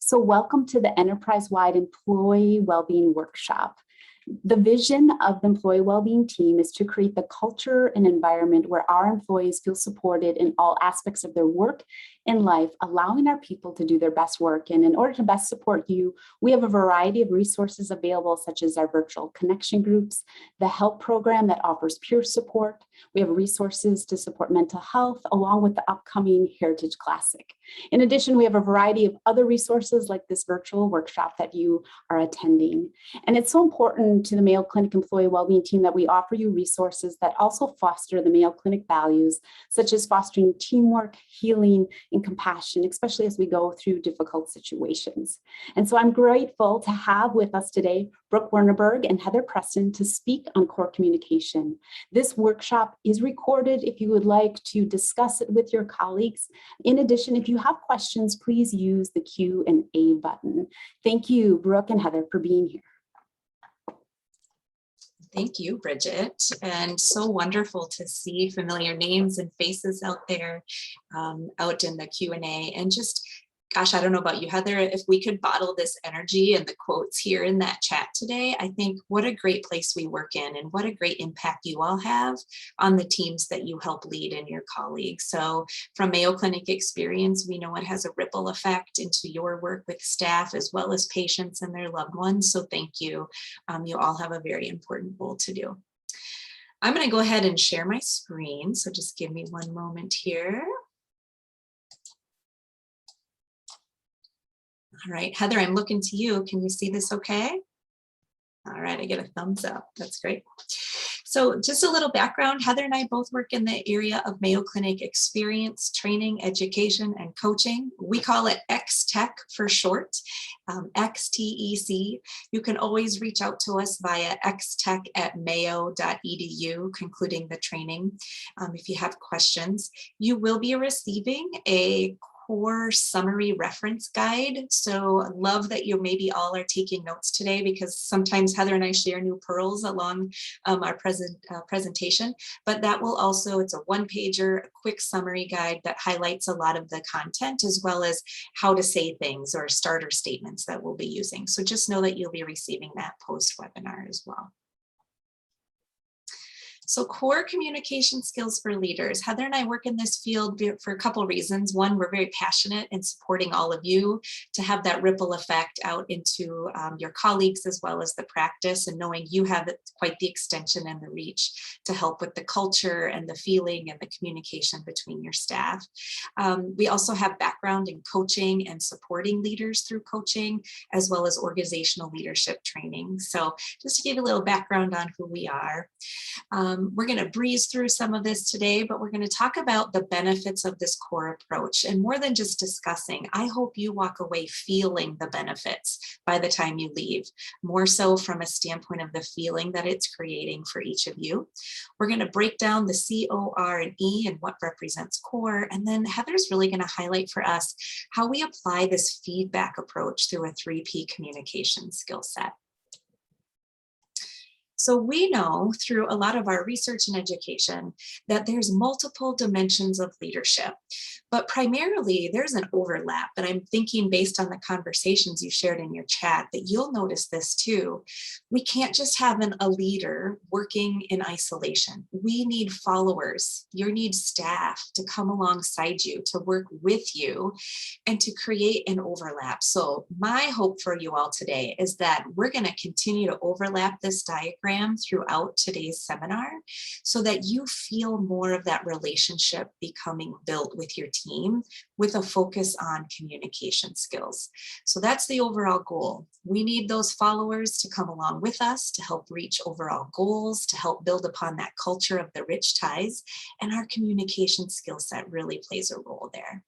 So welcome to the enterprise-wide employee wellbeing workshop. The vision of the employee wellbeing team is to create the culture and environment where our employees feel supported in all aspects of their work and life, allowing our people to do their best work. And in order to best support you, we have a variety of resources available, such as our virtual connection groups, the help program that offers peer support. We have resources to support mental health, along with the upcoming Heritage Classic. In addition, we have a variety of other resources like this virtual workshop that you are attending. And it's so important to the Mayo Clinic Employee Wellbeing Team that we offer you resources that also foster the Mayo Clinic values, such as fostering teamwork, healing, and compassion, especially as we go through difficult situations. And so I'm grateful to have with us today Brooke Wernerberg and Heather Preston to speak on core communication. This workshop is recorded if you would like to discuss it with your colleagues. In addition, if you have questions, please use the Q&A button. Thank you, Brooke and Heather, for being here. Thank you, Bridget, and so wonderful to see familiar names and faces out there, out in the Q&A. And just, gosh, I don't know about you, Heather, if we could bottle this energy and the quotes here in that chat today, I think what a great place we work in and what a great impact you all have on the teams that you help lead and your colleagues. So from Mayo Clinic experience, we know it has a ripple effect into your work with staff as well as patients and their loved ones. So thank you. You all have a very important role to do. I'm going to go ahead and share my screen. So just give me one moment here. All right, Heather, I'm looking to you. Can you see this okay? All right, I get a thumbs up. That's great. So just a little background, Heather and I both work in the area of Mayo Clinic experience, training, education, and coaching. We call it X-Tech for short, XTEC. You can always reach out to us via xtech@mayo.edu, concluding the training. If you have questions, you will be receiving a core summary reference guide. So I love that you maybe all are taking notes today, because sometimes Heather and I share new pearls along our presentation, but that will also, it's a one-pager, a quick summary guide that highlights a lot of the content as well as how to say things or starter statements that we'll be using. So just know that you'll be receiving that post-webinar as well. So core communication skills for leaders. Heather and I work in this field for a couple reasons. One, we're very passionate in supporting all of you to have that ripple effect out into your colleagues as well as the practice, and knowing you have quite the extension and the reach to help with the culture and the feeling and the communication between your staff. We also have background in coaching and supporting leaders through coaching, as well as organizational leadership training. So just to give you a little background on who we are. We're going to breeze through some of this today, but we're going to talk about the benefits of this core approach. And more than just discussing, I hope you walk away feeling the benefits by the time you leave, more so from a standpoint of the feeling that it's creating for each of you. We're going to break down the C, O, R, and E and what represents core. And then Heather's really going to highlight for us how we apply this feedback approach through a 3P communication skill set. So we know through a lot of our research and education that there's multiple dimensions of leadership, but primarily there's an overlap. And I'm thinking, based on the conversations you shared in your chat, that you'll notice this too. We can't just have a leader working in isolation. We need followers. You need staff to come alongside you, to work with you, and to create an overlap. So my hope for you all today is that we're going to continue to overlap this diagram throughout today's seminar, so that you feel more of that relationship becoming built with your team, with a focus on communication skills. So that's the overall goal. We need those followers to come along with us to help reach overall goals, to help build upon that culture of the rich ties, and our communication skill set really plays a role there.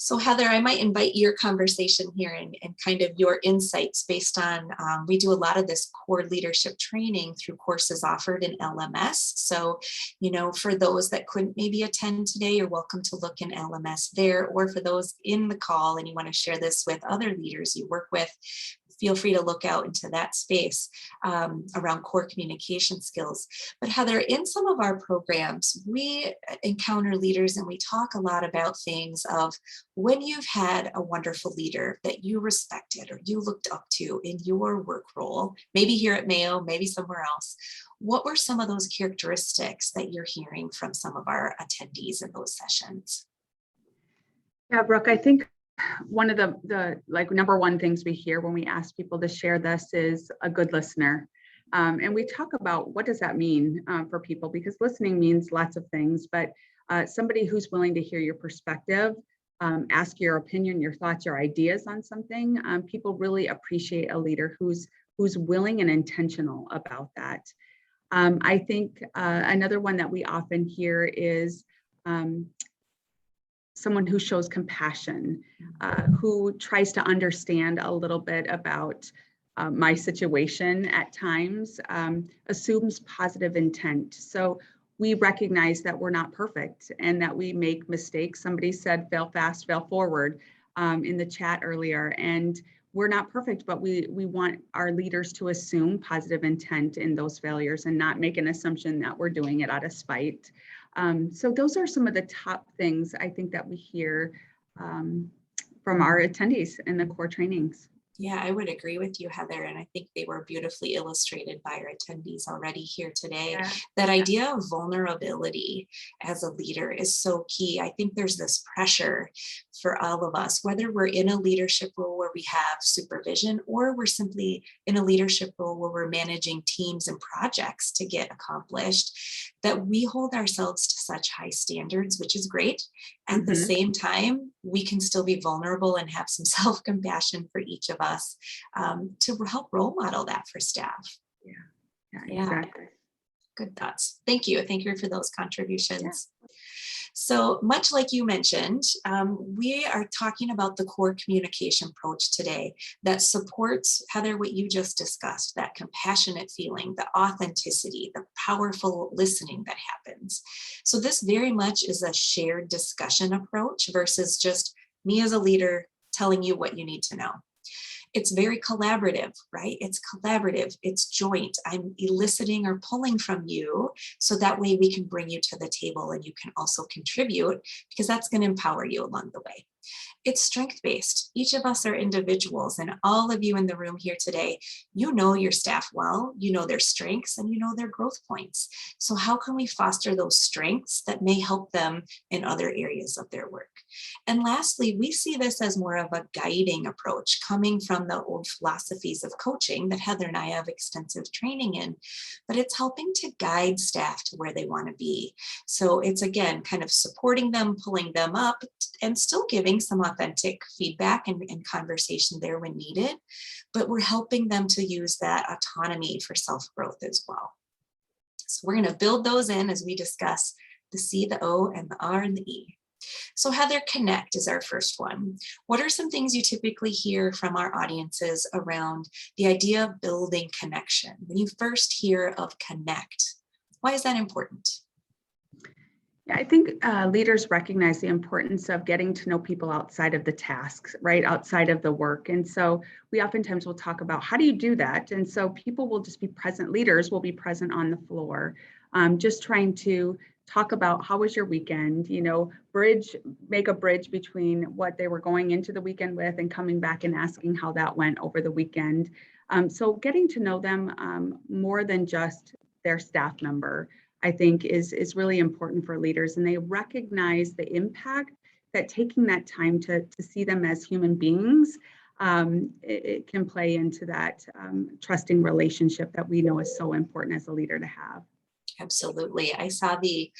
So Heather, I might invite your conversation here and kind of your insights based on, we do a lot of this core leadership training through courses offered in LMS. So, you know, for those that couldn't maybe attend today, you're welcome to look in LMS there, or for those in the call and you want to share this with other leaders you work with, feel free to look out into that space around core communication skills. But Heather, in some of our programs, we encounter leaders and we talk a lot about things of when you've had a wonderful leader that you respected or you looked up to in your work role, maybe here at Mayo, maybe somewhere else. What were some of those characteristics that you're hearing from some of our attendees in those sessions? Yeah, Brooke, I think one of the like number one things we hear when we ask people to share this is a good listener. And we talk about what does that mean for people, because listening means lots of things, but somebody who's willing to hear your perspective, ask your opinion, your thoughts, your ideas on something. People really appreciate a leader who's willing and intentional about that. I think another one that we often hear is someone who shows compassion, who tries to understand a little bit about my situation at times, assumes positive intent. So we recognize that we're not perfect and that we make mistakes. Somebody said, fail fast, fail forward in the chat earlier. And we're not perfect, but we want our leaders to assume positive intent in those failures and not make an assumption that we're doing it out of spite. So those are some of the top things I think that we hear from our attendees in the core trainings. Yeah, I would agree with you, Heather. And I think they were beautifully illustrated by our attendees already here today. Yeah. That idea of vulnerability as a leader is so key. I think there's this pressure for all of us, whether we're in a leadership role where we have supervision or we're simply in a leadership role where we're managing teams and projects to get accomplished, that we hold ourselves to such high standards, which is great. At the same time, we can still be vulnerable and have some self-compassion for each of us to help role model that for staff. Yeah, exactly. Good thoughts. Thank you. Thank you for those contributions. Yeah. So much like you mentioned, we are talking about the core communication approach today that supports, Heather, what you just discussed, that compassionate feeling, the authenticity, the powerful listening that happens. So this very much is a shared discussion approach versus just me as a leader telling you what you need to know. It's very collaborative, right? It's collaborative, it's joint. I'm eliciting or pulling from you so that way we can bring you to the table and you can also contribute because that's going to empower you along the way. It's strength-based. Each of us are individuals, and all of you in the room here today, you know your staff well, you know their strengths, and you know their growth points. So how can we foster those strengths that may help them in other areas of their work? And lastly, we see this as more of a guiding approach coming from the old philosophies of coaching that Heather and I have extensive training in, but it's helping to guide staff to where they want to be. So it's, again, kind of supporting them, pulling them up, and still giving some authentic feedback and conversation there when needed, but we're helping them to use that autonomy for self-growth as well. So we're going to build those in as we discuss the C, the O, and the R, and the E. So Heather, connect is our first one. What are some things you typically hear from our audiences around the idea of building connection? When you first hear of connect, why is that important? Yeah, I think leaders recognize the importance of getting to know people outside of the tasks, right? Outside of the work. And so we oftentimes will talk about how do you do that? And so people will just be present, leaders will be present on the floor, just trying to talk about how was your weekend, you know, make a bridge between what they were going into the weekend with and coming back and asking how that went over the weekend. So getting to know them more than just their staff member, I think is really important for leaders, and they recognize the impact that taking that time to see them as human beings, it can play into that trusting relationship that we know is so important as a leader to have. Absolutely. I saw the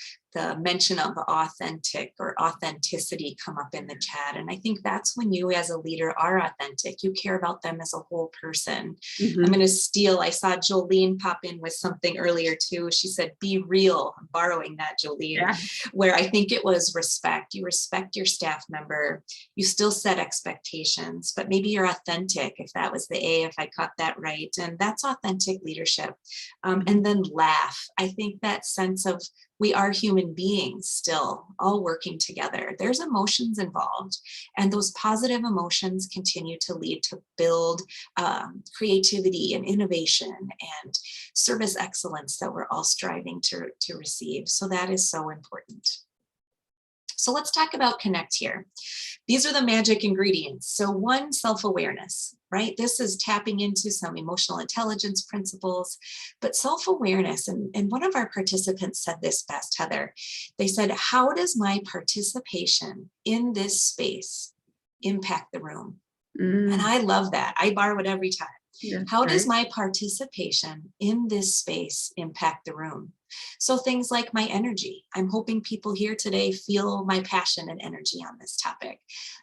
mention of authentic or authenticity come up in the chat. And I think that's when you as a leader are authentic. You care about them as a whole person. I'm going to steal. I saw Jolene pop in with something earlier too. She said, be real. I'm borrowing that, Jolene, where I think it was respect. You respect your staff member. You still set expectations, but maybe you're authentic, if that was the A, if I caught that right. And that's authentic leadership. And then laugh. I think think that sense of we are human beings still all working together. There's emotions involved, and those positive emotions continue to lead to build creativity and innovation and service excellence that we're all striving to receive. So that is so important. So let's talk about connect here. These are the magic ingredients. So one, self-awareness, right? This is tapping into some emotional intelligence principles, but self-awareness, and one of our participants said this best, Heather. They said, how does my participation in this space impact the room? And I love that. I borrow it every time. That's How does right. my participation in this space impact the room? So things like my energy. I'm hoping people here today feel my passion and energy on this topic.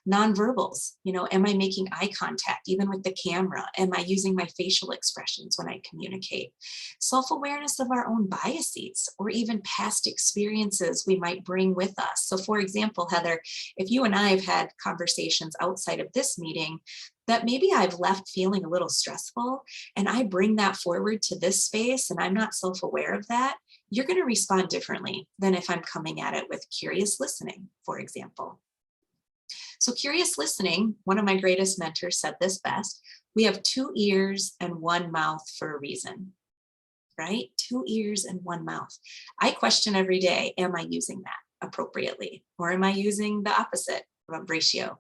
Nonverbals, you know, am I making eye contact even with the camera? Am I using my facial expressions when I communicate? Self-awareness of our own biases or even past experiences we might bring with us. So for example, Heather, if you and I have had conversations outside of this meeting that maybe I've left feeling a little stressful, and I bring that forward to this space and I'm not self-aware of that, you're going to respond differently than if I'm coming at it with curious listening, for example. So curious listening, one of my greatest mentors said this best, we have 2 ears and 1 mouth for a reason, right? 2 ears and 1 mouth. I question every day, am I using that appropriately? Or am I using the opposite ratio?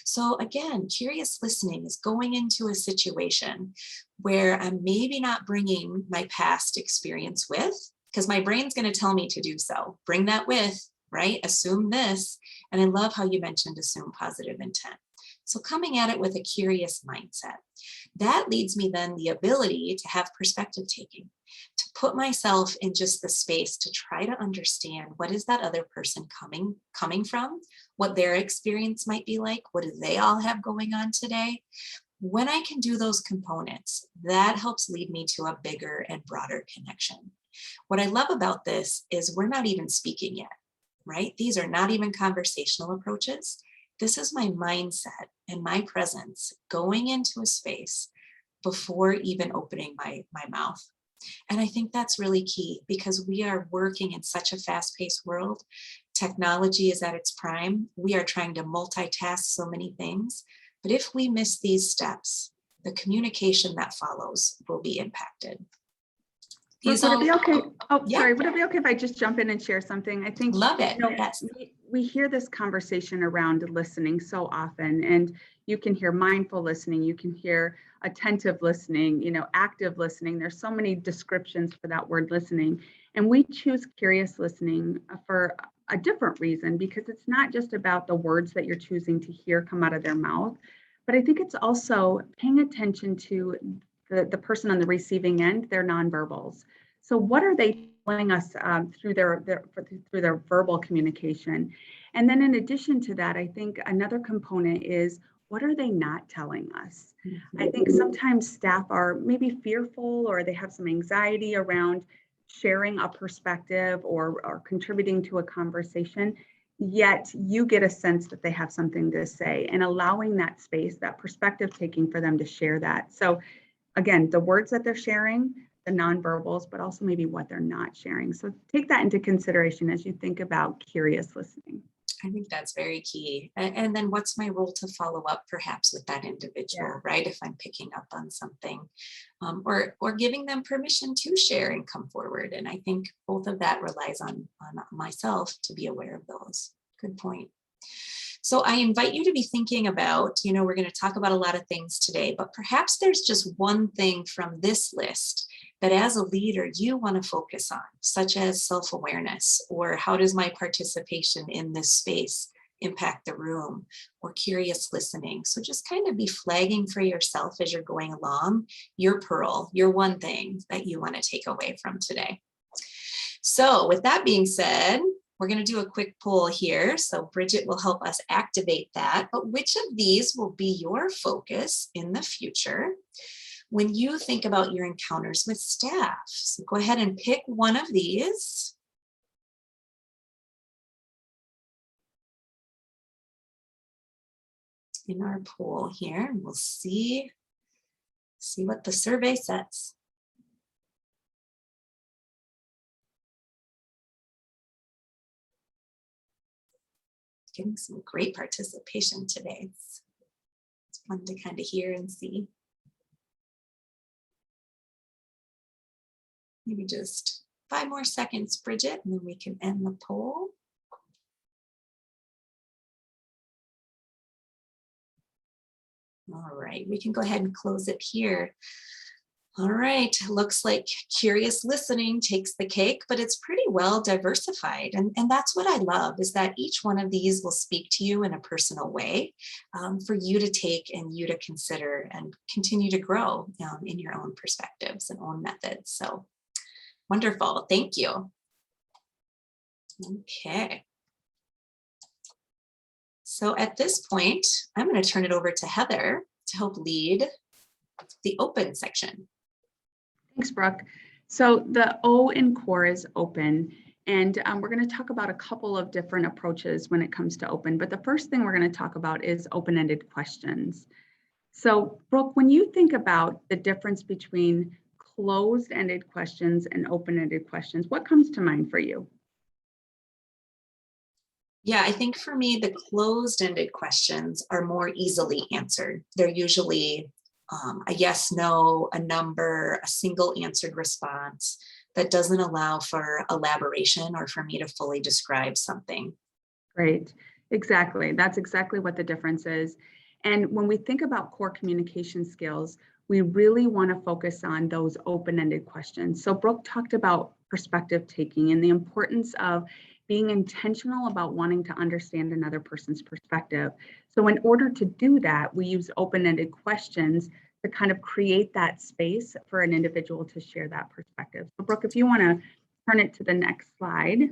So again, curious listening is going into a situation where I'm maybe not bringing my past experience with, because my brain's going to tell me to do so. Bring that with, right? Assume this. And I love how you mentioned assume positive intent. So coming at it with a curious mindset, that leads me then the ability to have perspective taking, to put myself in just the space to try to understand what is that other person coming from, what their experience might be like, what do they all have going on today. When I can do those components, that helps lead me to a bigger and broader connection. What I love about this is we're not even speaking yet, right? These are not even conversational approaches. This is my mindset and my presence going into a space before even opening my mouth. And I think that's really key because we are working in such a fast-paced world. Technology is at its prime. We are trying to multitask so many things. But if we miss these steps, the communication that follows will be impacted. Would it be okay? Oh, yeah. sorry. Would it be okay if I just jump in and share something? I think, love it. you know, Yes. we hear this conversation around listening so often, and you can hear mindful listening, you can hear attentive listening, you know, active listening. There's so many descriptions for that word listening. And we choose curious listening for a different reason, because it's not just about the words that you're choosing to hear come out of their mouth, but I think it's also paying attention to the person on the receiving end, their nonverbals. So what are they telling us through their verbal communication? And then in addition to that, I think another component is, what are they not telling us? I think sometimes staff are maybe fearful or they have some anxiety around sharing a perspective or contributing to a conversation, yet you get a sense that they have something to say, and allowing that space, that perspective taking for them to share that. So again, the words that they're sharing, the nonverbals, but also maybe what they're not sharing. So take that into consideration as you think about curious listening. I think that's very key. And then what's my role to follow up perhaps with that individual, right? If I'm picking up on something or giving them permission to share and come forward. And I think both of that relies on myself to be aware of those. Good point. So I invite you to be thinking about, you know, we're going to talk about a lot of things today, but perhaps there's just one thing from this list that as a leader you want to focus on, such as self-awareness, or how does my participation in this space impact the room, or curious listening. So just kind of be flagging for yourself as you're going along, your pearl, your one thing that you want to take away from today. So with that being said, we're going to do a quick poll here. So Bridget will help us activate that. But which of these will be your focus in the future when you think about your encounters with staff? So go ahead and pick one of these. In our poll here, and we'll see what the survey says. getting some great participation today. It's fun to kind of hear and see. Maybe just 5 more seconds, Bridget, and then we can end the poll. All right, we can go ahead and close it here. All right, looks like curious listening takes the cake, but it's pretty well diversified. And that's what I love, is that each one of these will speak to you in a personal way for you to take and you to consider and continue to grow in your own perspectives and own methods. So wonderful, thank you. Okay. So at this point, I'm going to turn it over to Heather to help lead the open section. Thanks, Brooke. So the O in core is open, and we're going to talk about a couple of different approaches when it comes to open. But the first thing we're going to talk about is open-ended questions. So Brooke, when you think about the difference between closed-ended questions and open-ended questions, what comes to mind for you? Yeah, I think for me, the closed-ended questions are more easily answered. They're usually a yes, no, a number, a single answered response that doesn't allow for elaboration or for me to fully describe something. Great, exactly. That's exactly what the difference is. And when we think about core communication skills, we really want to focus on those open-ended questions. So Brooke talked about perspective taking and the importance of being intentional about wanting to understand another person's perspective. So in order to do that, we use open-ended questions to kind of create that space for an individual to share that perspective. So Brooke, if you want to turn it to the next slide.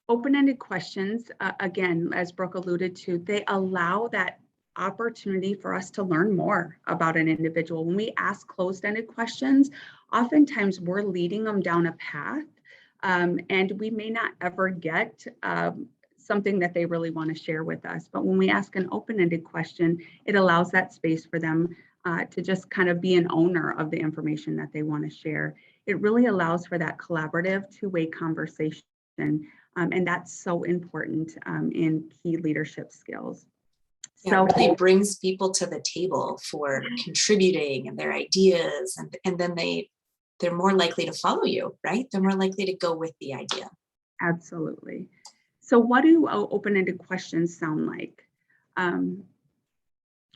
Open-ended questions, again, as Brooke alluded to, they allow that opportunity for us to learn more about an individual. When we ask closed-ended questions, oftentimes we're leading them down a path, and we may not ever get something that they really want to share with us. But when we ask an open-ended question, it allows that space for them to just kind of be an owner of the information that they want to share. It really allows for that collaborative two-way conversation. And that's so important in key leadership skills. Yeah, So it really brings people to the table for contributing and their ideas, and then they're more likely to follow you, right? They're more likely to go with the idea. Absolutely. So what do open-ended questions sound like?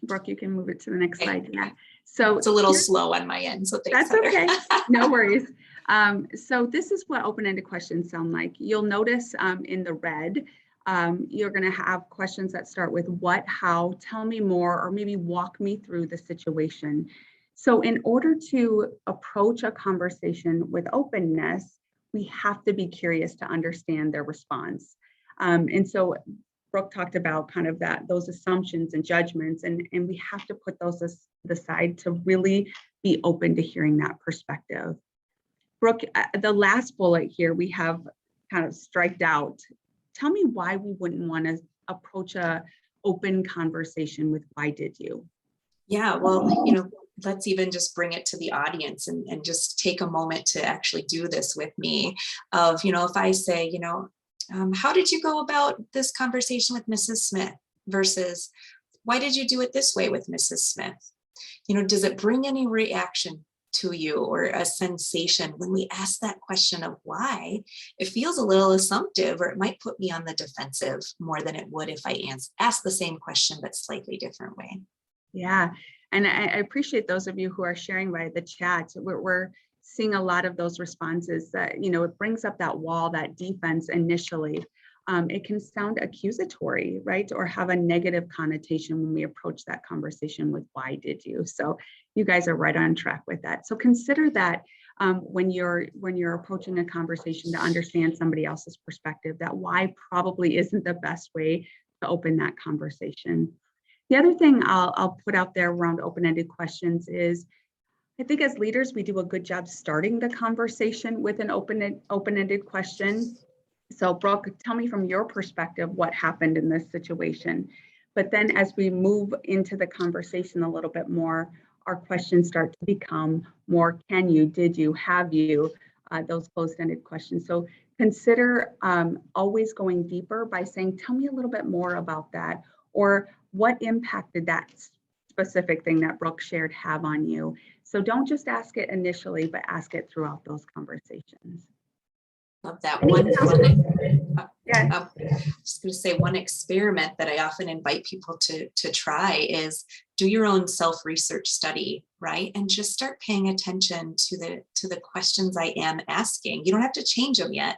Brooke, you can move it to the next slide. Yeah. So it's a little slow on my end, so thanks. That's okay. No worries. So this is what open-ended questions sound like. You'll notice in the red, you're going to have questions that start with what, how, tell me more, or maybe walk me through the situation. So in order to approach a conversation with openness, we have to be curious to understand their response. And so Brooke talked about kind of those assumptions and judgments, and we have to put those to the side to really be open to hearing that perspective. Brooke, the last bullet here we have kind of striked out. Tell me why we wouldn't want to approach a open conversation with why did you? Yeah, well, let's even just bring it to the audience and just take a moment to actually do this with me of, if I say, how did you go about this conversation with Mrs. Smith versus why did you do it this way with Mrs. Smith? Does it bring any reaction to you or a sensation when we ask that question of why? It feels a little assumptive, or it might put me on the defensive more than it would if I ask the same question but slightly different way. Yeah, and I appreciate those of you who are sharing by the chat. We're seeing a lot of those responses that, it brings up that wall, that defense initially. It can sound accusatory, right? Or have a negative connotation when we approach that conversation with why did you? So you guys are right on track with that. So consider that when you're approaching a conversation to understand somebody else's perspective, that why probably isn't the best way to open that conversation. The other thing I'll put out there around open-ended questions is, I think as leaders, we do a good job starting the conversation with an open-ended question. So Brooke, tell me from your perspective what happened in this situation. But then as we move into the conversation a little bit more, our questions start to become more can you, did you, have you, those closed-ended questions. So consider always going deeper by saying, tell me a little bit more about that, or what impact did that specific thing that Brooke shared have on you? So don't just ask it initially, but ask it throughout those conversations. Love that Any one. Yeah. I was going to say, one experiment that I often invite people to try is do your own self-research study, right? And just start paying attention to the questions I am asking. You don't have to change them yet,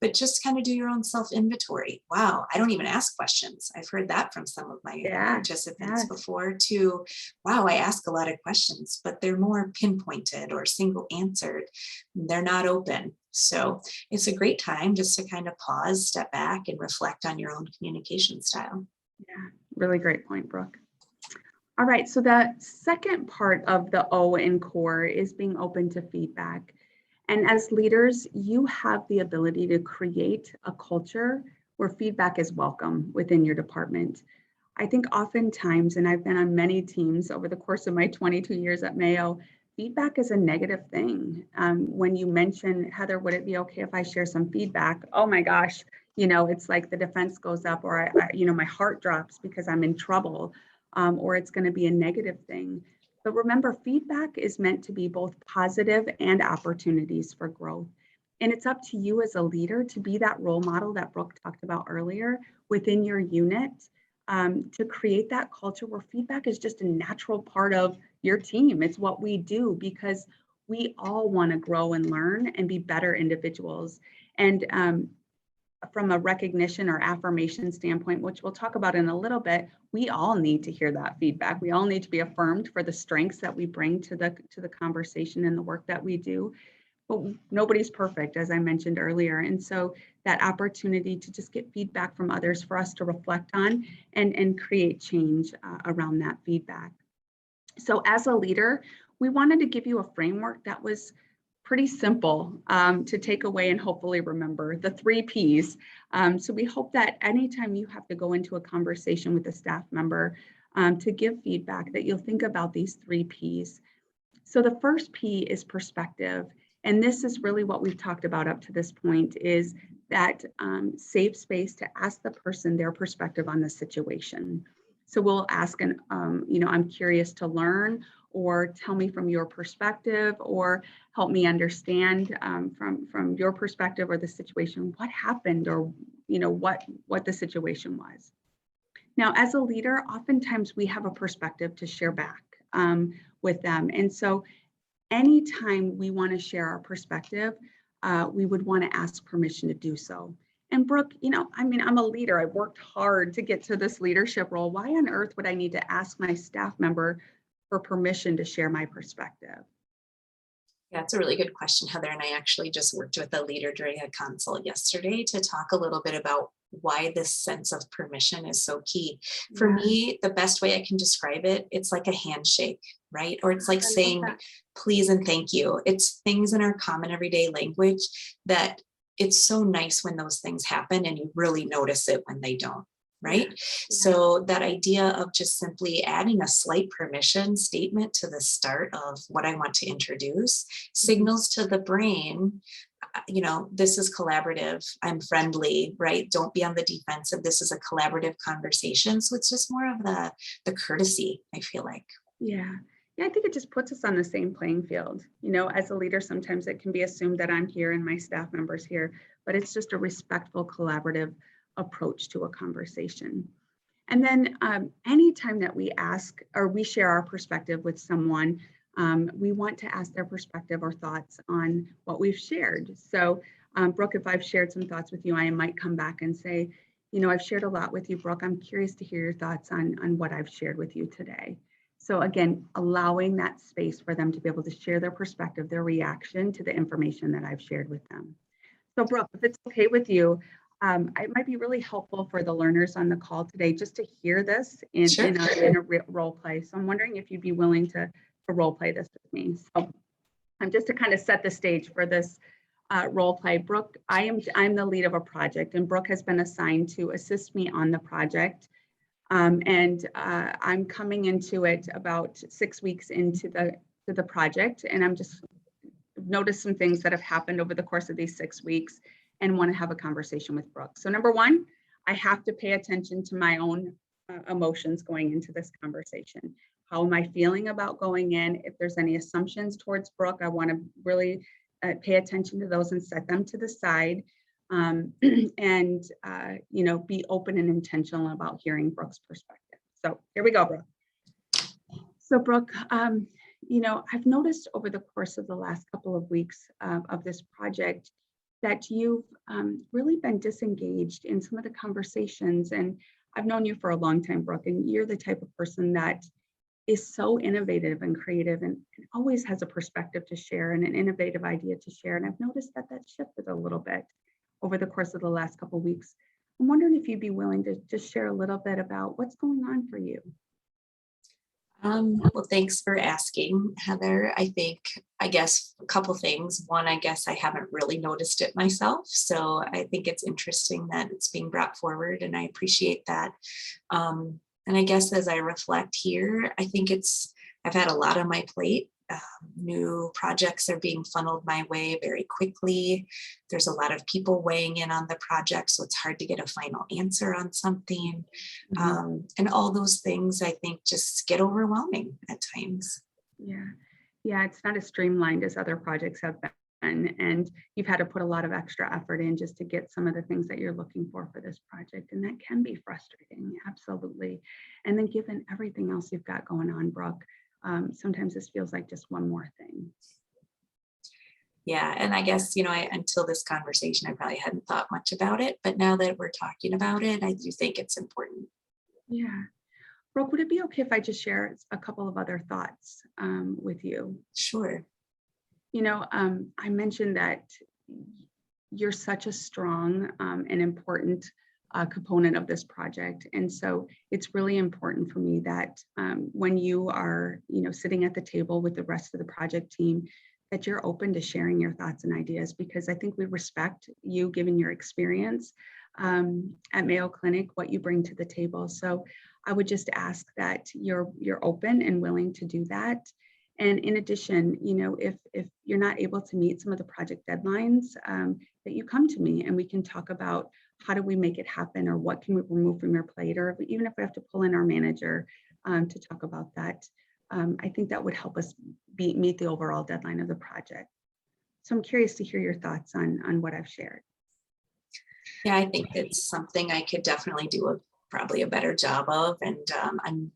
but just kind of do your own self-inventory. Wow, I don't even ask questions. I've heard that from some of my participants before too. Wow, I ask a lot of questions, but they're more pinpointed or single answered. They're not open. So it's a great time just to kind of pause, step back, and reflect on your own communication style. Yeah, really great point, Brooke. All right, so the second part of the O in core is being open to feedback. And as leaders, you have the ability to create a culture where feedback is welcome within your department. I think oftentimes, and I've been on many teams over the course of my 22 years at Mayo, feedback is a negative thing. When you mention, Heather, would it be okay if I share some feedback? Oh my gosh, it's like the defense goes up, or my heart drops because I'm in trouble, or it's going to be a negative thing. But remember, feedback is meant to be both positive and opportunities for growth. And it's up to you as a leader to be that role model that Brooke talked about earlier within your unit, to create that culture where feedback is just a natural part of your team. It's what we do because we all want to grow and learn and be better individuals. And from a recognition or affirmation standpoint, which we'll talk about in a little bit, we all need to hear that feedback. We all need to be affirmed for the strengths that we bring to the conversation and the work that we do. But nobody's perfect, as I mentioned earlier. And so that opportunity to just get feedback from others for us to reflect on and create change around that feedback. So as a leader, we wanted to give you a framework that was pretty simple to take away and hopefully remember, the 3 Ps. So we hope that anytime you have to go into a conversation with a staff member to give feedback, that you'll think about these 3 Ps. So the first P is perspective. And this is really what we've talked about up to this point, is that safe space to ask the person their perspective on the situation. So we'll ask, I'm curious to learn, or tell me from your perspective, or help me understand from your perspective or the situation, what happened, or what the situation was. Now, as a leader, oftentimes we have a perspective to share back with them. And so anytime we want to share our perspective, we would want to ask permission to do so. And Brooke, I'm a leader. I've worked hard to get to this leadership role. Why on earth would I need to ask my staff member for permission to share my perspective? Yeah, it's a really good question, Heather. And I actually just worked with a leader during a consult yesterday to talk a little bit about why this sense of permission is so key. For me, the best way I can describe it, it's like a handshake, right? Or it's like saying please and thank you. It's things in our common everyday language that it's so nice when those things happen and you really notice it when they don't. Right? Yeah. So that idea of just simply adding a slight permission statement to the start of what I want to introduce signals to the brain, this is collaborative. I'm friendly, right? Don't be on the defensive. This is a collaborative conversation. So it's just more of the courtesy, I feel like. Yeah. Yeah, I think it just puts us on the same playing field. As a leader, sometimes it can be assumed that I'm here and my staff members here, but it's just a respectful, collaborative approach to a conversation. And then anytime that we ask or we share our perspective with someone, we want to ask their perspective or thoughts on what we've shared. So Brooke, if I've shared some thoughts with you, I might come back and say, I've shared a lot with you, Brooke. I'm curious to hear your thoughts on what I've shared with you today. So again, allowing that space for them to be able to share their perspective, their reaction to the information that I've shared with them. So Brooke, if it's okay with you, it might be really helpful for the learners on the call today just to hear this in a role play. So I'm wondering if you'd be willing to role play this with me. So just to kind of set the stage for this role play, Brooke, I'm the lead of a project, and Brooke has been assigned to assist me on the project. I'm coming into it about 6 weeks into the project, and I'm just noticed some things that have happened over the course of these 6 weeks. and want to have a conversation with Brooke. So number one, I have to pay attention to my own emotions going into this conversation. How am I feeling about going in? If there's any assumptions towards Brooke, I want to really pay attention to those and set them to the side. And be open and intentional about hearing Brooke's perspective. So here we go, Brooke. So Brooke, I've noticed over the course of the last couple of weeks of this project that you've really been disengaged in some of the conversations. And I've known you for a long time, Brooke, and you're the type of person that is so innovative and creative and always has a perspective to share and an innovative idea to share. And I've noticed that shifted a little bit over the course of the last couple of weeks. I'm wondering if you'd be willing to just share a little bit about what's going on for you. Well, thanks for asking, Heather. I guess a couple things. One, I guess I haven't really noticed it myself. So I think it's interesting that it's being brought forward, and I appreciate that. And I guess as I reflect here, I think I've had a lot on my plate. New projects are being funneled my way very quickly. There's a lot of people weighing in on the project, so it's hard to get a final answer on something. And all those things, I think, just get overwhelming at times. Yeah, it's not as streamlined as other projects have been. And you've had to put a lot of extra effort in just to get some of the things that you're looking for this project. And that can be frustrating, absolutely. And then given everything else you've got going on, Brooke, sometimes this feels like just one more thing. Yeah, and I guess, until this conversation, I probably hadn't thought much about it, but now that we're talking about it, I do think it's important. Yeah. Brooke, would it be okay if I just share a couple of other thoughts with you? Sure. I mentioned that you're such a strong and important component of this project. And so it's really important for me that when you are, sitting at the table with the rest of the project team, that you're open to sharing your thoughts and ideas, because I think we respect you, given your experience at Mayo Clinic, what you bring to the table. So I would just ask that you're open and willing to do that. And in addition, if you're not able to meet some of the project deadlines, that you come to me and we can talk about how do we make it happen, or what can we remove from your plate, or even if we have to pull in our manager to talk about that. I think that would help us meet the overall deadline of the project. So I'm curious to hear your thoughts on what I've shared. Yeah, I think it's something I could definitely do probably a better job of. And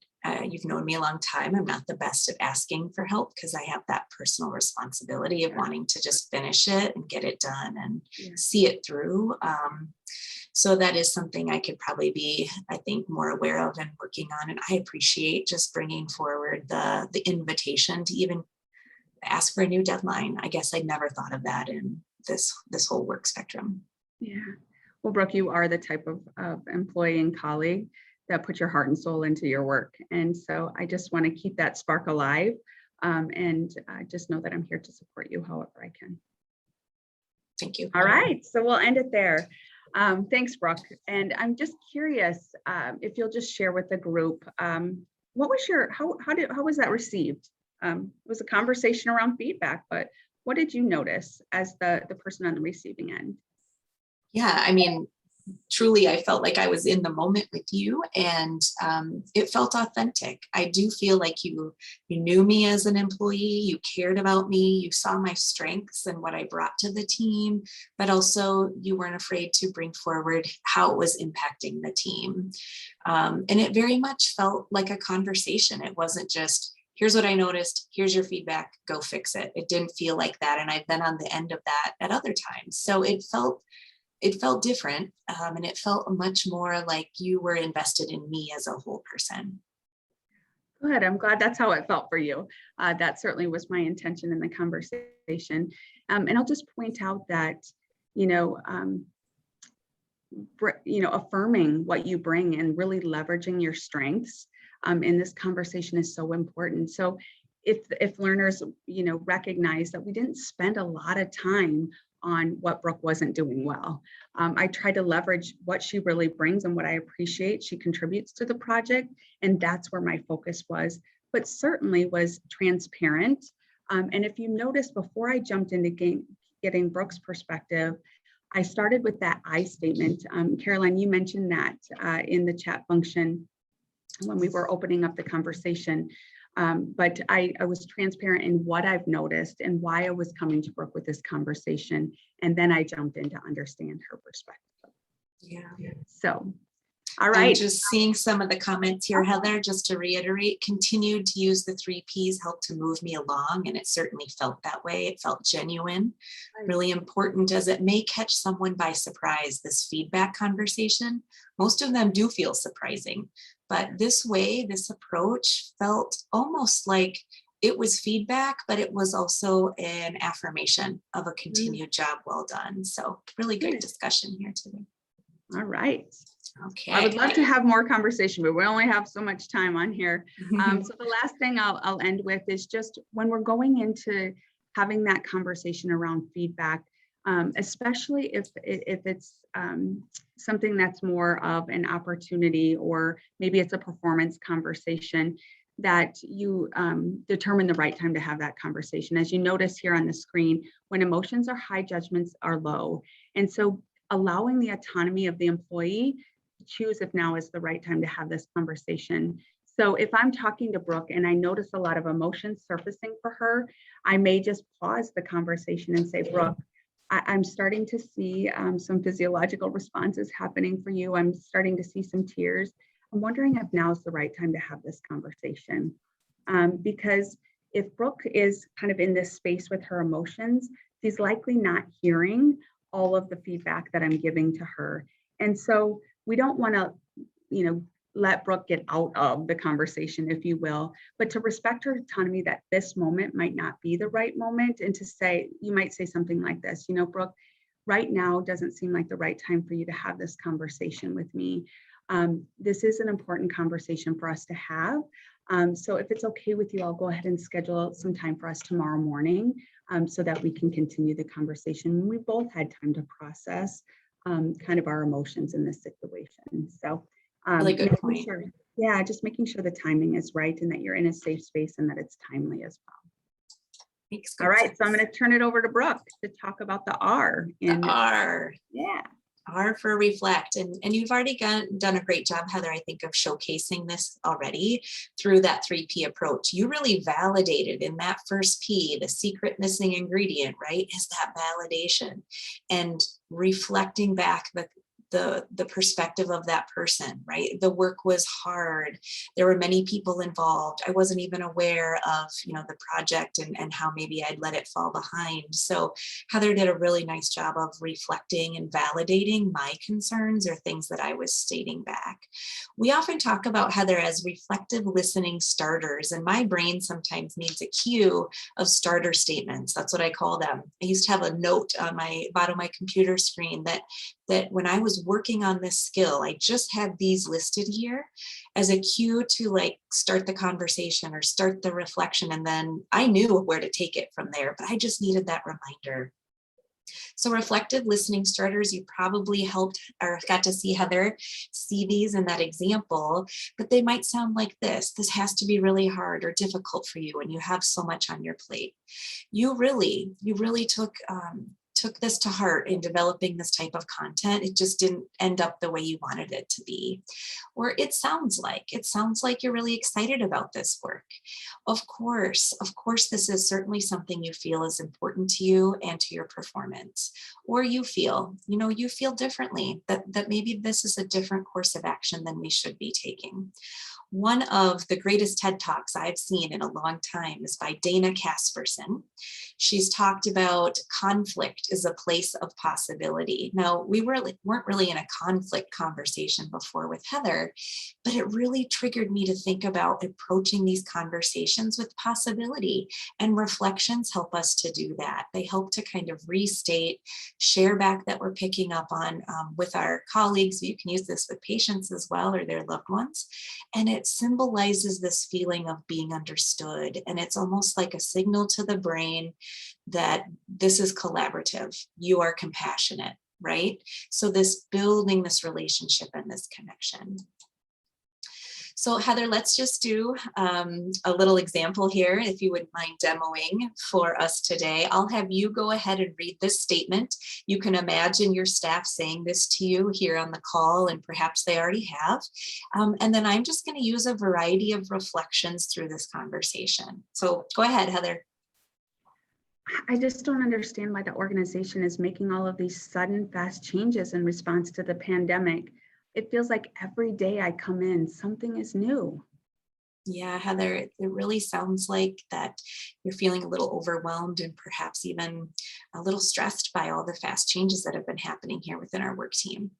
you've known me a long time. I'm not the best at asking for help because I have that personal responsibility of wanting to just finish it and get it done and see it through. So that is something I could probably be, I think, more aware of and working on. And I appreciate just bringing forward the invitation to even ask for a new deadline. I guess I never thought of that in this whole work spectrum. Yeah. Well, Brooke, you are the type of employee and colleague that put your heart and soul into your work. And so I just want to keep that spark alive and just know that I'm here to support you however I can. Thank you. All right, so we'll end it there. Thanks, Brooke. And I'm just curious if you'll just share with the group, what was how was that received? It was a conversation around feedback, but what did you notice as the person on the receiving end? Yeah, I mean, truly, I felt like I was in the moment with you, and it felt authentic. I do feel like you knew me as an employee, you cared about me, you saw my strengths and what I brought to the team, but also you weren't afraid to bring forward how it was impacting the team. And it very much felt like a conversation. It wasn't just, here's what I noticed, here's your feedback, go fix it. It didn't feel like that. And I've been on the end of that at other times. So it felt different, and it felt much more like you were invested in me as a whole person. Good. I'm glad that's how it felt for you. That certainly was my intention in the conversation. And I'll just point out that, affirming what you bring and really leveraging your strengths in this conversation is so important. So if learners, recognize that we didn't spend a lot of time on what Brooke wasn't doing well. I try to leverage what she really brings and what I appreciate she contributes to the project. And that's where my focus was, but certainly was transparent. And if you notice, before I jumped into getting Brooke's perspective, I started with that I statement. Caroline, you mentioned that in the chat function when we were opening up the conversation. But I was transparent in what I've noticed and why I was coming to Brooke with this conversation. And then I jumped in to understand her perspective. Yeah. So, all I'm right. just seeing some of the comments here, Heather, just to reiterate, continued to use the 3 Ps helped to move me along, and it certainly felt that way. It felt genuine, really important, as it may catch someone by surprise, this feedback conversation. Most of them do feel surprising, but this way, this approach felt almost like it was feedback, but it was also an affirmation of a continued job well done. So really great discussion here today. All right. Okay. I would love to have more conversation, but we only have so much time on here. So the last thing I'll end with is just when we're going into having that conversation around feedback, especially if it's something that's more of an opportunity, or maybe it's a performance conversation, that you determine the right time to have that conversation. As you notice here on the screen, when emotions are high, judgments are low. And so allowing the autonomy of the employee to choose if now is the right time to have this conversation. So if I'm talking to Brooke and I notice a lot of emotions surfacing for her, I may just pause the conversation and say, Brooke, I'm starting to see some physiological responses happening for you. I'm starting to see some tears. I'm wondering if now is the right time to have this conversation. Because if Brooke is kind of in this space with her emotions, she's likely not hearing all of the feedback that I'm giving to her. And so we don't want to, let Brooke get out of the conversation, if you will, but to respect her autonomy that this moment might not be the right moment. And to say, you might say something like this, Brooke, right now doesn't seem like the right time for you to have this conversation with me. This is an important conversation for us to have. So if it's okay with you, I'll go ahead and schedule some time for us tomorrow morning so that we can continue the conversation. We both had time to process kind of our emotions in this situation. So really good point. Sure, just making sure the timing is right and that you're in a safe space and that it's timely as well. Makes All right, sense. so I'm going to turn it over to Brooke to talk about the R. The R. Yeah. R for reflect. And you've already done a great job, Heather, I think, of showcasing this already through that 3P approach. You really validated in that first P, the secret missing ingredient, right, is that validation and reflecting back the perspective of that person, right? The work was hard. There were many people involved. I wasn't even aware of, the project and how maybe I'd let it fall behind. So Heather did a really nice job of reflecting and validating my concerns or things that I was stating back. We often talk about Heather as reflective listening starters, and my brain sometimes needs a cue of starter statements. That's what I call them. I used to have a note on my bottom of my computer screen that when I was working on this skill, I just had these listed here as a cue to start the conversation or start the reflection. And then I knew where to take it from there, but I just needed that reminder. So reflective listening starters, you probably helped or got to see Heather see these in that example, but they might sound like this. This has to be really hard or difficult for you when you have so much on your plate. You really took this to heart in developing this type of content. It just didn't end up the way you wanted it to be. Or it sounds like you're really excited about this work. Of course, this is certainly something you feel is important to you and to your performance. Or you feel differently, that maybe this is a different course of action than we should be taking. One of the greatest TED Talks I've seen in a long time is by Dana Casperson. She's talked about conflict is a place of possibility. Now, we weren't really in a conflict conversation before with Heather, but it really triggered me to think about approaching these conversations with possibility, and reflections help us to do that. They help to kind of restate, share back that we're picking up on with our colleagues. You can use this with patients as well or their loved ones. And it symbolizes this feeling of being understood. And it's almost like a signal to the brain that this is collaborative. You are compassionate, right? So building this relationship and this connection. So Heather, let's just do a little example here, if you wouldn't mind demoing for us today. I'll have you go ahead and read this statement. You can imagine your staff saying this to you here on the call, and perhaps they already have. And then I'm just going to use a variety of reflections through this conversation. So go ahead, Heather. I just don't understand why the organization is making all of these sudden, fast changes in response to the pandemic. It feels like every day I come in, something is new. Yeah, Heather, it really sounds like that you're feeling a little overwhelmed and perhaps even a little stressed by all the fast changes that have been happening here within our work team.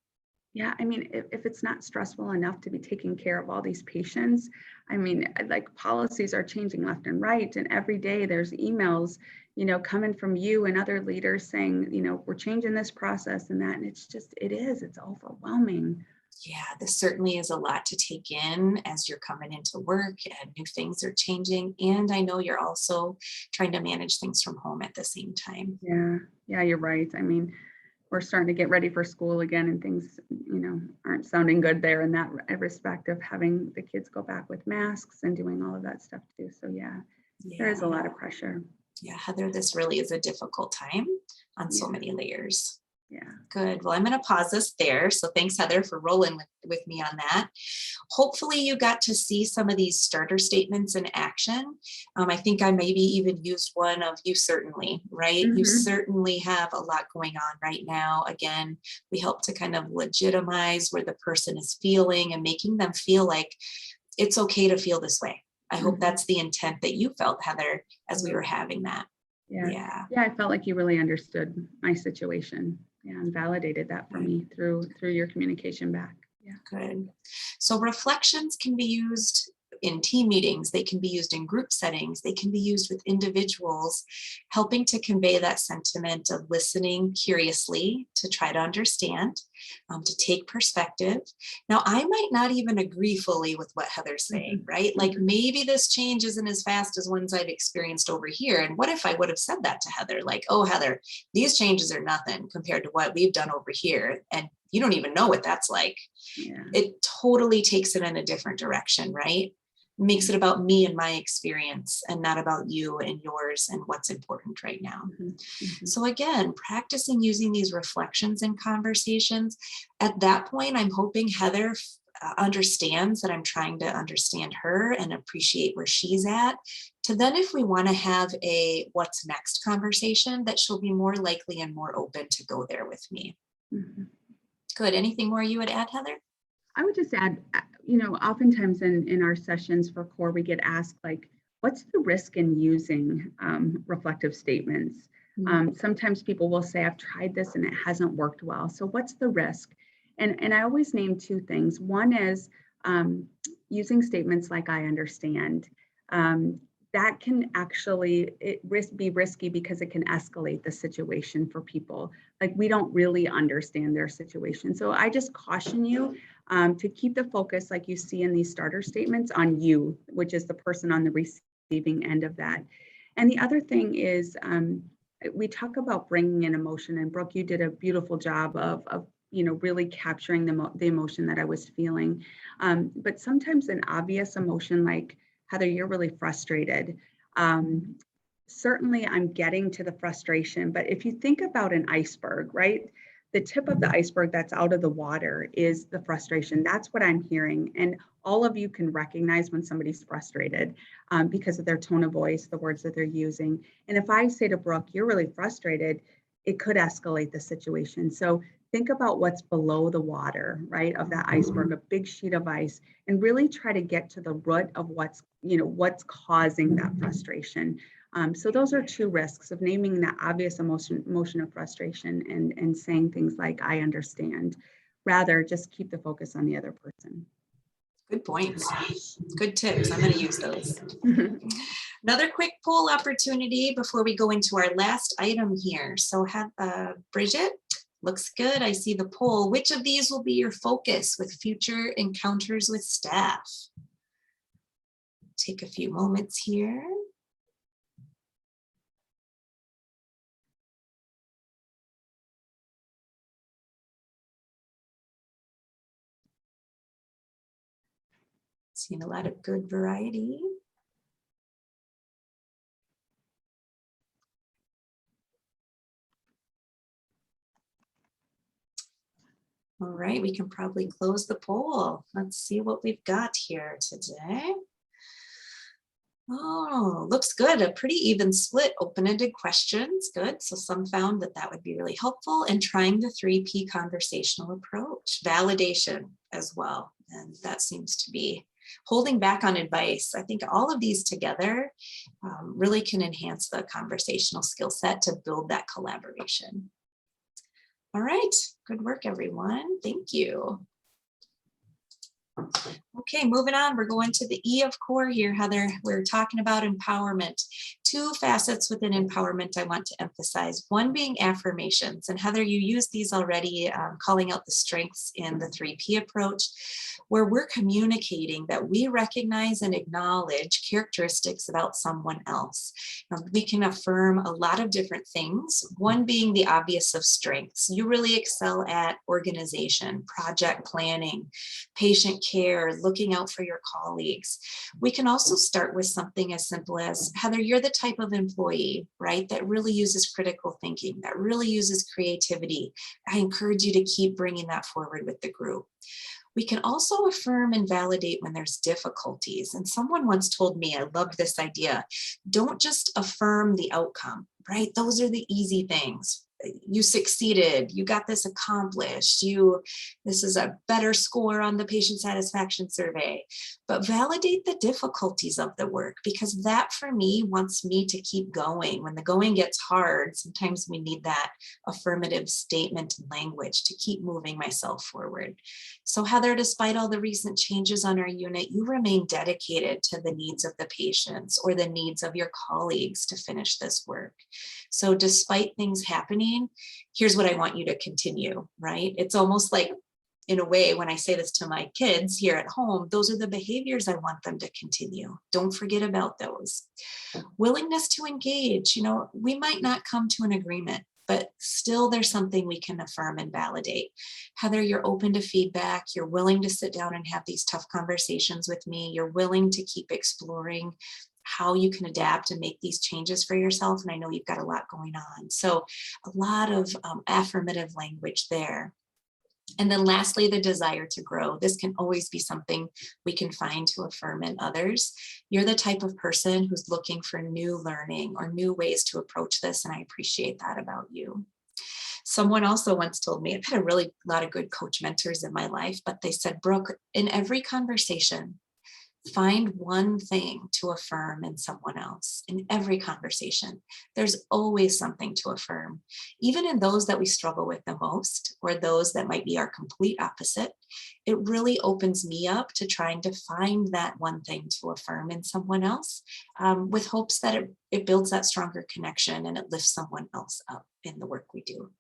Yeah, I mean, if it's not stressful enough to be taking care of all these patients, I mean, like policies are changing left and right, and every day there's emails, coming from you and other leaders saying, we're changing this process and that, and it's overwhelming. Yeah, this certainly is a lot to take in as you're coming into work and new things are changing. And I know you're also trying to manage things from home at the same time. Yeah, you're right. I mean, we're starting to get ready for school again, and things, aren't sounding good there in that respect of having the kids go back with masks and doing all of that stuff too. So yeah, there is a lot of pressure. Yeah, Heather, this really is a difficult time on so many layers. Yeah. Good. Well, I'm going to pause this there. So thanks, Heather, for rolling with me on that. Hopefully you got to see some of these starter statements in action. I think I maybe even used one of "you certainly," right? You certainly have a lot going on right now. Again, we help to kind of legitimize where the person is feeling and making them feel like it's okay to feel this way. I hope that's the intent that you felt, Heather, as we were having that. Yeah, I felt like you really understood my situation. Yeah, and validated that for me through your communication back. Yeah. Good. So reflections can be used in team meetings, they can be used in group settings, they can be used with individuals, helping to convey that sentiment of listening curiously to try to understand, to take perspective. Now, I might not even agree fully with what Heather's saying, right? Like maybe this change isn't as fast as ones I've experienced over here. And what if I would have said that to Heather? Like, oh, Heather, these changes are nothing compared to what we've done over here. And you don't even know what that's like. Yeah. It totally takes it in a different direction, right? Makes it about me and my experience and not about you and yours and what's important right now. So again, practicing using these reflections in conversations. At that point, I'm hoping Heather understands that I'm trying to understand her and appreciate where she's at. To then, if we want to have a what's next conversation, that she'll be more likely and more open to go there with me. Good. Anything more you would add, Heather? I would just add, oftentimes in our sessions for CORE, we get asked, like, what's the risk in using reflective statements? Sometimes people will say, I've tried this and it hasn't worked well. So what's the risk? And I always name two things. One is using statements like I understand. That can actually be risky because it can escalate the situation for people. Like we don't really understand their situation. So I just caution you to keep the focus, like you see in these starter statements, on you, which is the person on the receiving end of that. And the other thing is we talk about bringing in emotion, and Brooke, you did a beautiful job of really capturing the emotion that I was feeling. But sometimes an obvious emotion, like, Heather, you're really frustrated. Certainly I'm getting to the frustration, but if you think about an iceberg, right? The tip of the iceberg that's out of the water is the frustration. That's what I'm hearing. And all of you can recognize when somebody's frustrated because of their tone of voice, the words that they're using. And if I say to Brooke, you're really frustrated, it could escalate the situation. So think about what's below the water, right, of that iceberg, a big sheet of ice, and really try to get to the root of what's causing that frustration. So those are two risks of naming that obvious emotion of frustration and saying things like, I understand. Rather, just keep the focus on the other person. Good points. Good tips. I'm going to use those. Another quick poll opportunity before we go into our last item here. So Bridget, looks good. I see the poll. Which of these will be your focus with future encounters with staff? Take a few moments here. Seeing a lot of good variety. All right, we can probably close the poll. Let's see what we've got here today. Oh, looks good. A pretty even split, open-ended questions. Good. So some found that that would be really helpful, and trying the 3P conversational approach. Validation as well. And that seems to be holding back on advice. I think all of these together really can enhance the conversational skill set to build that collaboration. All right, good work, everyone. Thank you. Okay, moving on, we're going to the E of core here, Heather. We're talking about empowerment. Two facets within empowerment I want to emphasize, one being affirmations. And Heather, you used these already, calling out the strengths in the 3P approach, where we're communicating that we recognize and acknowledge characteristics about someone else. Now, we can affirm a lot of different things, one being the obvious of strengths. You really excel at organization, project planning, patient care, looking out for your colleagues. We can also start with something as simple as, Heather, you're the type of employee, right, that really uses critical thinking, that really uses creativity. I encourage you to keep bringing that forward with the group. We can also affirm and validate when there's difficulties. And someone once told me, I loved this idea, don't just affirm the outcome, right? Those are the easy things. You succeeded, you got this accomplished, this is a better score on the patient satisfaction survey, but validate the difficulties of the work, because that for me wants me to keep going. When the going gets hard, sometimes we need that affirmative statement and language to keep moving myself forward. So Heather, despite all the recent changes on our unit, you remain dedicated to the needs of the patients or the needs of your colleagues to finish this work. So despite things happening, here's what I want you to continue, right? It's almost like, in a way, when I say this to my kids here at home, those are the behaviors I want them to continue. Don't forget about those. Willingness to engage, we might not come to an agreement, but still there's something we can affirm and validate. Heather, you're open to feedback. You're willing to sit down and have these tough conversations with me. You're willing to keep exploring how you can adapt and make these changes for yourself. And I know you've got a lot going on. So a lot of affirmative language there. And then lastly, the desire to grow. This can always be something we can find to affirm in others. You're the type of person who's looking for new learning or new ways to approach this. And I appreciate that about you. Someone also once told me, I've had a lot of good coach mentors in my life, but they said, Brooke, in every conversation, find one thing to affirm in someone else. In every conversation, there's always something to affirm, even in those that we struggle with the most, or those that might be our complete opposite. It really opens me up to trying to find that one thing to affirm in someone else, with hopes that it builds that stronger connection and it lifts someone else up in the work we do.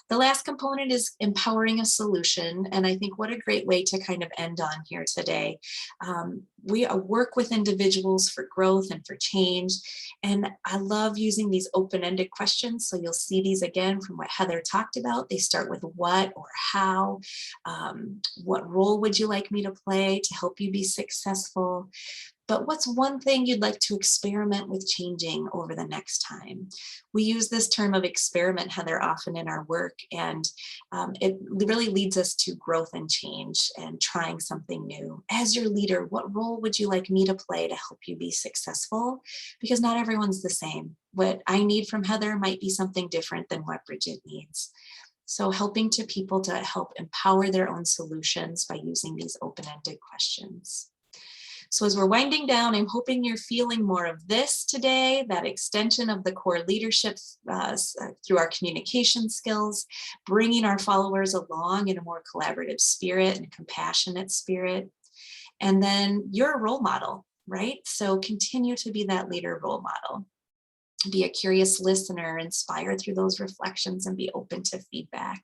The last component is empowering a solution. And I think what a great way to kind of end on here today. We work with individuals for growth and for change. And I love using these open-ended questions. So you'll see these again from what Heather talked about. They start with what or how, what role would you like me to play to help you be successful? But what's one thing you'd like to experiment with changing over the next time? We use this term of experiment, Heather, often in our work, and it really leads us to growth and change and trying something new. As your leader, what role would you like me to play to help you be successful? Because not everyone's the same. What I need from Heather might be something different than what Bridget needs. So helping people to help empower their own solutions by using these open-ended questions. So as we're winding down, I'm hoping you're feeling more of this today, that extension of the core leadership through our communication skills, bringing our followers along in a more collaborative spirit and compassionate spirit. And then you're a role model, right? So continue to be that leader role model. Be a curious listener, inspire through those reflections, and be open to feedback.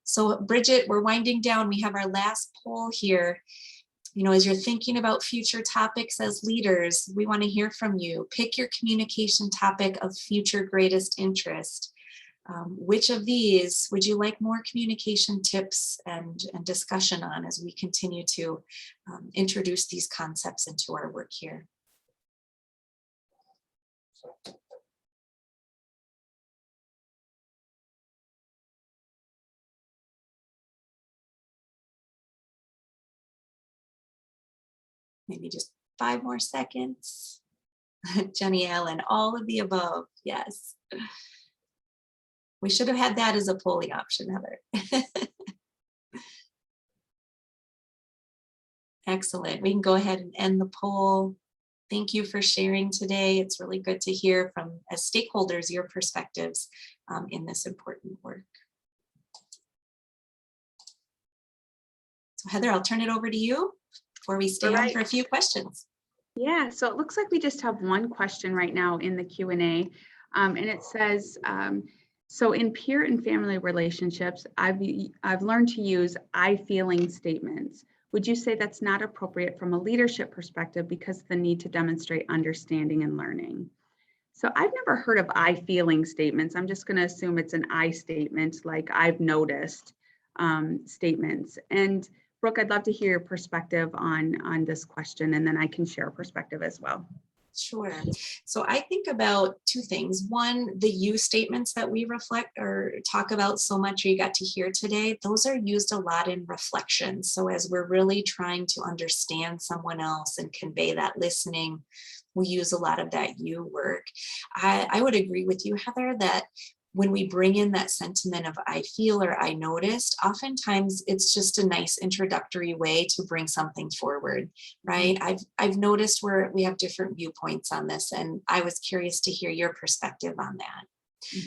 So Bridget, we're winding down. We have our last poll here. As you're thinking about future topics as leaders, we want to hear from you. Pick your communication topic of future greatest interest. Which of these would you like more communication tips and discussion on as we continue to introduce these concepts into our work here? Maybe just 5 more seconds. Jenny Allen, all of the above, yes. We should have had that as a polling option, Heather. Excellent. We can go ahead and end the poll. Thank you for sharing today. It's really good to hear from, as stakeholders, your perspectives in this important work. So Heather, I'll turn it over to you before we stay on for a few questions. Yeah, so it looks like we just have one question right now in the Q&A, and it says, so in peer and family relationships, I've learned to use I feeling statements. Would you say that's not appropriate from a leadership perspective because of the need to demonstrate understanding and learning? So I've never heard of I feeling statements. I'm just going to assume it's an I statement, like I've noticed statements. And Brooke, I'd love to hear your perspective on this question, and then I can share a perspective as well. Sure. So I think about two things. One, the you statements that we reflect or talk about so much, or you got to hear today, those are used a lot in reflection. So as we're really trying to understand someone else and convey that listening, we use a lot of that you work. I would agree with you, Heather, that when we bring in that sentiment of I feel or I noticed, oftentimes it's just a nice introductory way to bring something forward, right? I've noticed where we have different viewpoints on this, and I was curious to hear your perspective on that.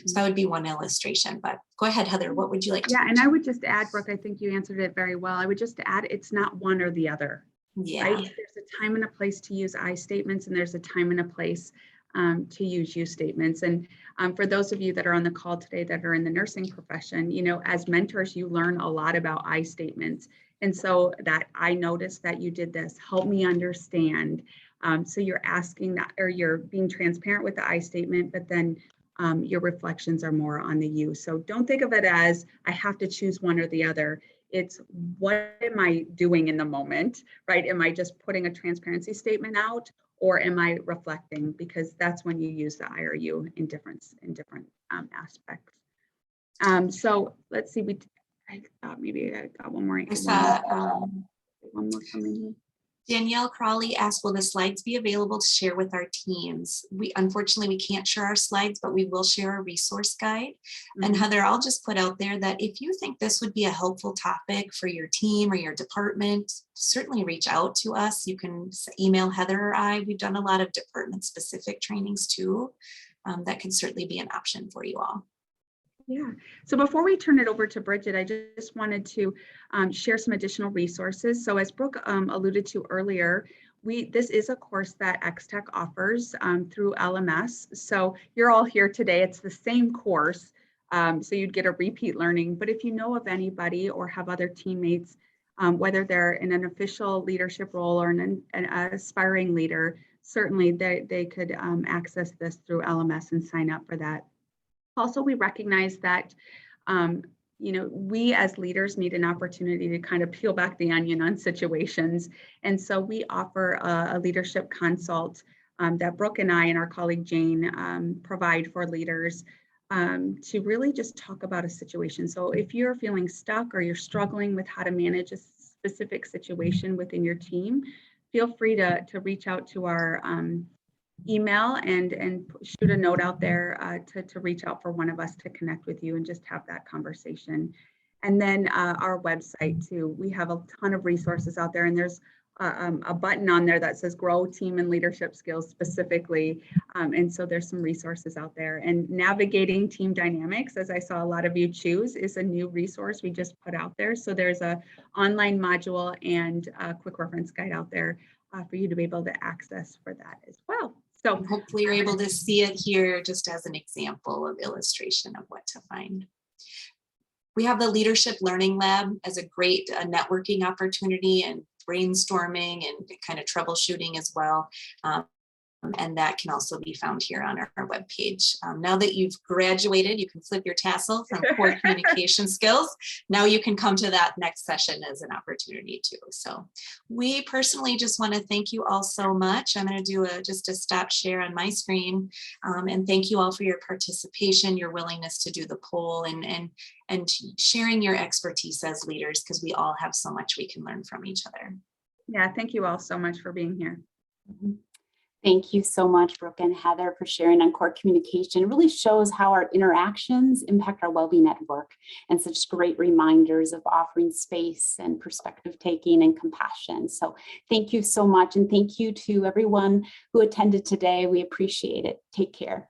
So that would be one illustration, but go ahead, Heather, what would you like to and I would just add, Brooke, I think you answered it very well. I would just add, it's not one or the other. Yeah. Right? There's a time and a place to use I statements, and there's a time and a place to use you statements. And for those of you that are on the call today that are in the nursing profession, you know, as mentors, you learn a lot about I statements. And so that I noticed that you did this, help me understand. So you're asking that, or you're being transparent with the I statement, but then your reflections are more on the you. So don't think of it as I have to choose one or the other. It's what am I doing in the moment, right? Am I just putting a transparency statement out, or am I reflecting? Because that's when you use the I or you in different aspects. So let's see. I thought maybe I got one more. I saw one more coming in. Danielle Crawley asked, will the slides be available to share with our teams? Unfortunately, we can't share our slides, but we will share a resource guide. And Heather, I'll just put out there that if you think this would be a helpful topic for your team or your department, certainly reach out to us. You can email Heather or I. We've done a lot of department specific trainings too. That can certainly be an option for you all. Yeah. So before we turn it over to Bridget, I just wanted to share some additional resources. So as Brooke alluded to earlier, this is a course that X-Tech offers through LMS. So you're all here today. It's the same course. So you'd get a repeat learning. But if you know of anybody or have other teammates, whether they're in an official leadership role or an aspiring leader, certainly they could access this through LMS and sign up for that. Also, we recognize that, you know, we as leaders need an opportunity to kind of peel back the onion on situations. And so we offer a leadership consult that Brooke and I and our colleague Jane provide for leaders to really just talk about a situation. So if you're feeling stuck or you're struggling with how to manage a specific situation within your team, feel free to reach out to our email and shoot a note out there to reach out for one of us to connect with you and just have that conversation. And then our website too, we have a ton of resources out there, and there's a button on there that says grow team and leadership skills specifically. And so there's some resources out there. And navigating team dynamics, as I saw a lot of you choose, is a new resource we just put out there. So there's a online module and a quick reference guide out there for you to be able to access for that as well. So hopefully you're able to see it here just as an example of illustration of what to find. We have the Leadership Learning Lab as a great networking opportunity and brainstorming and kind of troubleshooting as well. And that can also be found here on our webpage. Now that you've graduated, you can flip your tassel from core communication skills. Now you can come to that next session as an opportunity too. So we personally just want to thank you all so much. I'm going to do just a stop share on my screen, and thank you all for your participation, your willingness to do the poll, and sharing your expertise as leaders, because we all have so much we can learn from each other. Yeah, thank you all so much for being here. Thank you so much, Brooke and Heather, for sharing on core communication. It really shows how our interactions impact our well-being at work, and such great reminders of offering space and perspective taking and compassion. So thank you so much. And thank you to everyone who attended today. We appreciate it. Take care.